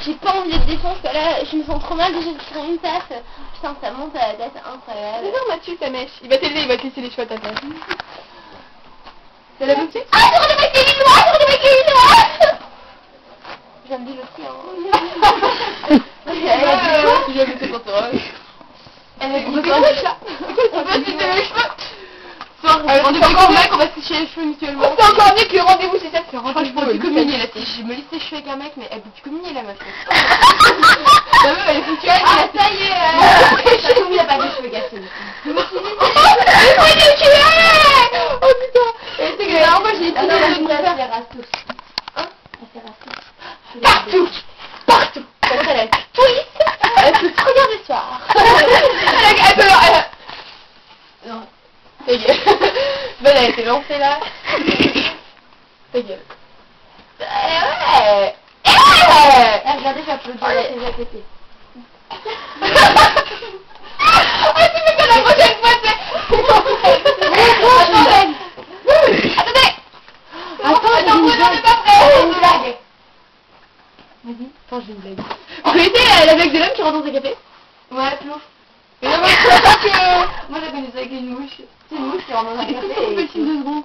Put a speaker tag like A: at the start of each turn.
A: J'ai pas envie d'être défense, parce que là, je me sens trop mal déjà de faire une tasse. Putain, ça monte à la tête, incroyable.
B: Mais non, Mathieu, ta mèche. Il va t'aider, il va te laisser les cheveux à ta place. T'as la boutique?
A: Ah, j'aurais dû mettre les noix, j'aurais dû mettre les noix. J'aime bien aussi, hein. Elle a dit quoi?
B: Tu l'as laissé pour toi.
A: Elle a dit
B: On
A: quoi?
B: va se laisser les cheveux. Rendez-vous avec ton mec, on va se sécher les cheveux mutuellement. C'est encore mieux que le rendez-vous, c'est ça. Franchement, je peux plus communier là. Si je me laisse les cheveux avec un mec, mais elle peut plus communier la meuf. La meuf, elle est foutue.
A: Ah, ça y est, t'as tout mis à pas de cheveux gâchés.
B: Oh putain. Et c'est que là, moi j'ai été
A: Elle
B: dans le
A: se
B: faire.
A: rase tous. Hein? Elle se rase tous.
B: Partout. Partout.
A: Comme ça, elle twist. Elle peut se regarder le soir.
B: Non. Ta gueule. Ben, elle a été lancée là. Ta gueule.
A: Ouais. Regardez, j'applaudis, elle s'est pété.
B: Ah, tu fais que la prochaine fois, c'est... Attends, vous n'êtes pas prêts.
A: Une blague.
B: Vas-y, attends, j'ai une blague. Vous connaissez la blague de l'homme qui rentre dans un café?
A: Ouais, plouf.
B: Mais non, moi, je crois pas que...
A: Moi, j'ai connu ça avec une mouche. C'est une mouche qui rentre dans un café.
B: Petit 2 secondes.